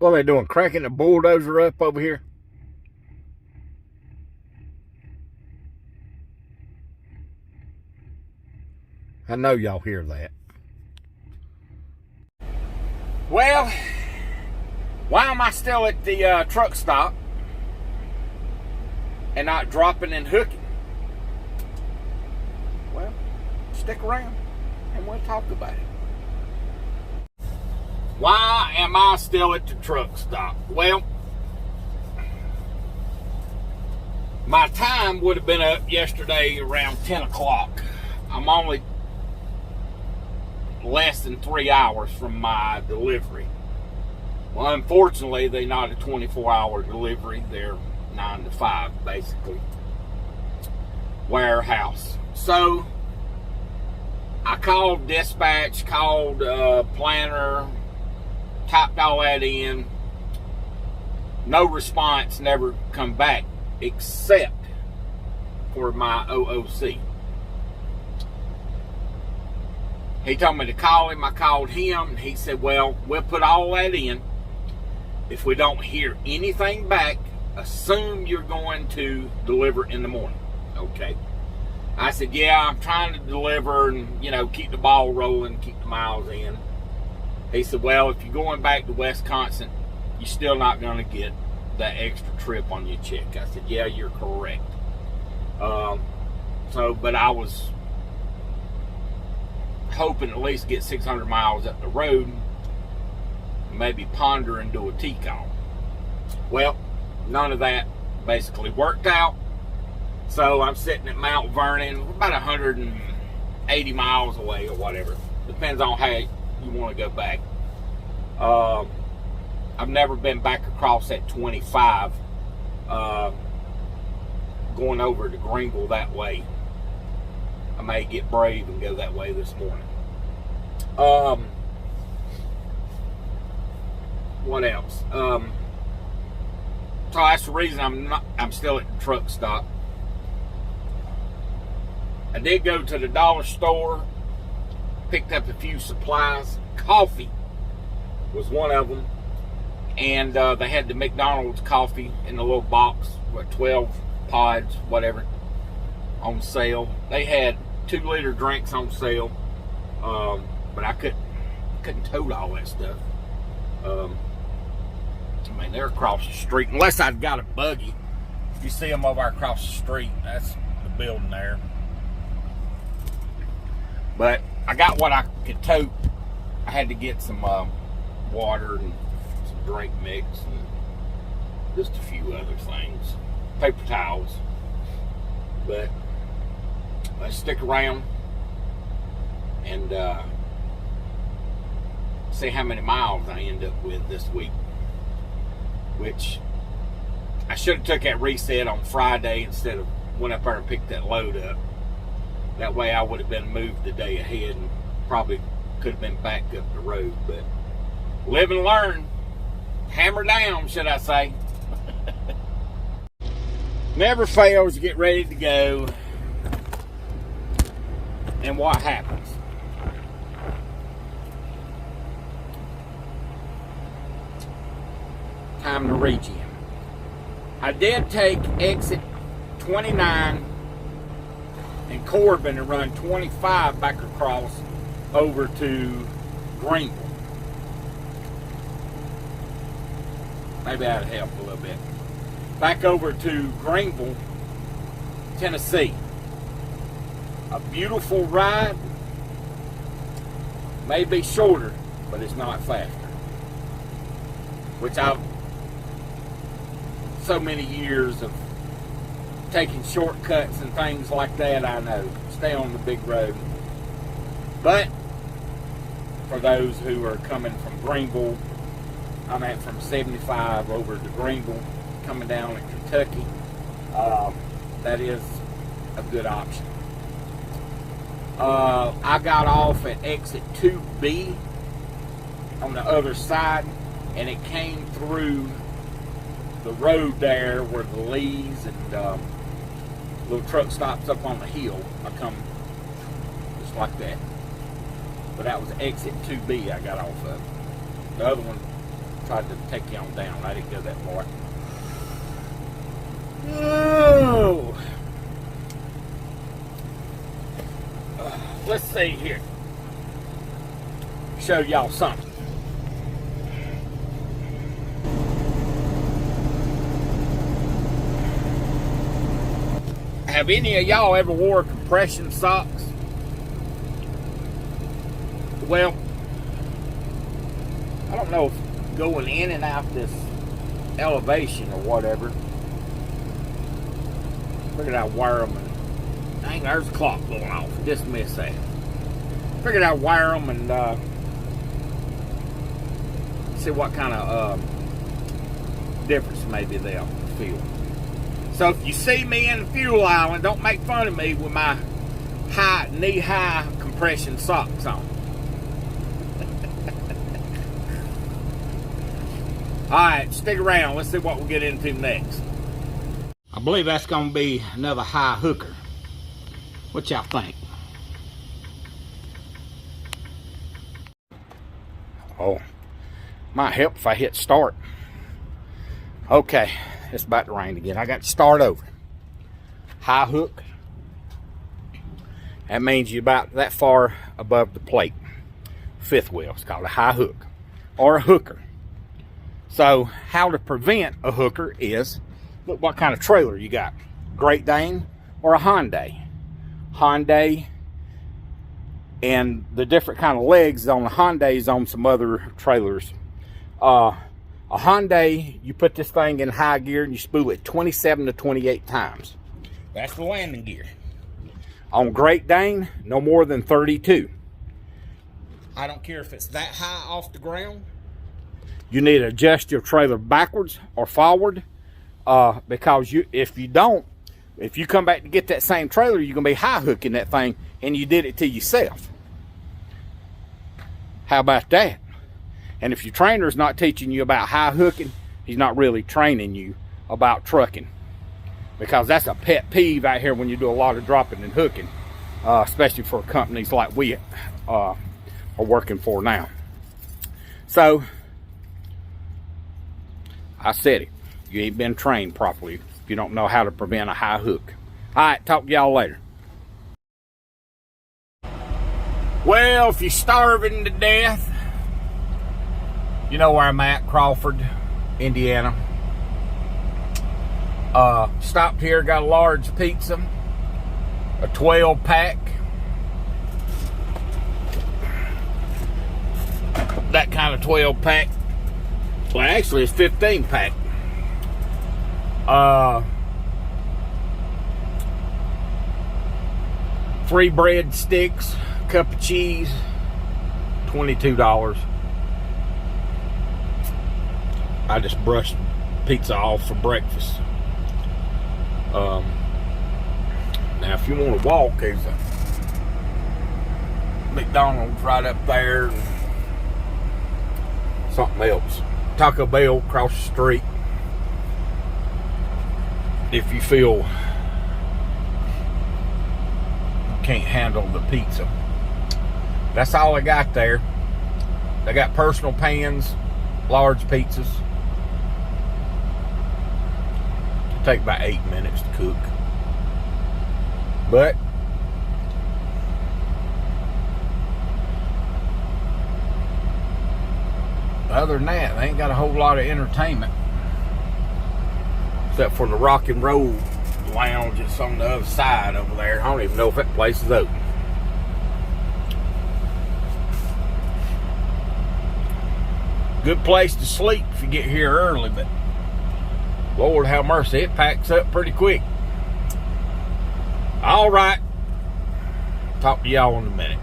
What are they doing? Cracking the bulldozer up over here? I know y'all hear that. Well, why am I still at the truck stop and not dropping and hooking? Well, stick around and we'll talk about it. Why am I still at the truck stop? Well, my time would have been up yesterday around 10 o'clock. I'm only less than 3 hours from my delivery. Well, unfortunately, they're not a 24-hour delivery. They're 9 to 5, basically. Warehouse. So, I called dispatch, called planner, typed all that in. No response, never come back, except for my OOC. He told me to call him. I called him. He said, well, we'll put all that in. If we don't hear anything back, assume you're going to deliver in the morning. Okay. I said, yeah, I'm trying to deliver and, keep the ball rolling, keep the miles in. He said, well, if you're going back to Wisconsin, you're still not going to get that extra trip on your check. I said, yeah, you're correct. But I was hoping at least get 600 miles up the road, maybe ponder and do a T-call. Well, none of that basically worked out. So I'm sitting at Mount Vernon, about 180 miles away or whatever. Depends on how you want to go back. I've never been back across that 25, going over to Greenville that way. I may get brave and go that way this morning. What else? So that's the reason I'm still at the truck stop. I did go to the dollar store, picked up a few supplies. Coffee was one of them, and they had the McDonald's coffee in the little box, 12 pods, whatever, on sale. They had 2-liter drinks on sale, but I couldn't tote all that stuff. They're across the street, unless I'd got a buggy. If you see them over across the street, that's the building there. But I got what I could tote. I had to get some water and some drink mix and just a few other things. Paper towels. But let's stick around and see how many miles I end up with this week. Which I should have took that reset on Friday instead of went up there and picked that load up. That way I would have been moved the day ahead and probably could have been back up the road. But live and learn. Hammer down, should I say. Never fails to get ready to go. And what happens? Time to regen. I did take exit 29 and Corbin and run 25 back across over to Greenville. Maybe that'd help a little bit. Back over to Greenville, Tennessee. A beautiful ride. May be shorter, but it's not faster. Which I've so many years of taking shortcuts and things like that, I know. Stay on the big road. But for those who are coming from Greenville, I'm at from 75 over to Greenville, coming down to Kentucky. That is a good option. I got off at exit 2B on the other side, and it came through the road there where the Lees and little truck stops up on the hill. I come just like that. But that was exit 2B I got off of. The other one tried to take you on down. I didn't go that far. Oh. Let's see here. Show y'all something. Have any of y'all ever wore compression socks? Well, I don't know if going in and out this elevation or whatever. Figured I'd wire them. And, dang, there's a clock going off. Just missed that. Figured I'd wire them and see what kind of difference maybe they'll feel. So if you see me in the fuel island, don't make fun of me with my knee-high compression socks on. Alright, stick around. Let's see what we'll get into next. I believe that's going to be another high hooker. What y'all think? Oh, might help if I hit start. Okay, it's about to rain again. I got to start over. High hook. That means you're about that far above the plate. Fifth wheel. It's called a high hook or a hooker. So how to prevent a hooker is, look what kind of trailer you got. Great Dane or a Hyundai. Hyundai, and the different kind of legs on the Hyundais on some other trailers. A Hyundai, you put this thing in high gear and you spool it 27 to 28 times. That's the landing gear. On Great Dane, no more than 32. I don't care if it's that high off the ground. You need to adjust your trailer backwards or forward, because if you come back to get that same trailer, you're going to be high hooking that thing, and you did it to yourself. How about that? And if your trainer's not teaching you about high hooking, he's not really training you about trucking. Because that's a pet peeve out here when you do a lot of dropping and hooking, especially for companies like we are working for now. So, I said it. You ain't been trained properly if you don't know how to prevent a high hook. Alright, talk to y'all later. Well, if you're starving to death, you know where I'm at, Crawford, Indiana. Stopped here, got a large pizza, a 12-pack. That kind of 12-pack. Well, actually, it's 15-pack. 3 bread sticks, cup of cheese, $22. I just brushed pizza off for breakfast. Now, if you want to walk, there's a McDonald's right up there, and something else. Taco Bell across the street. If you feel you can't handle the pizza. That's all I got there. They got personal pans, large pizzas. It'll take about 8 minutes to cook. But other than that, they ain't got a whole lot of entertainment. Except for the rock and roll lounge that's on the other side over there. I don't even know if that place is open. Good place to sleep if you get here early, but Lord have mercy, it packs up pretty quick. All right. Talk to y'all in a minute.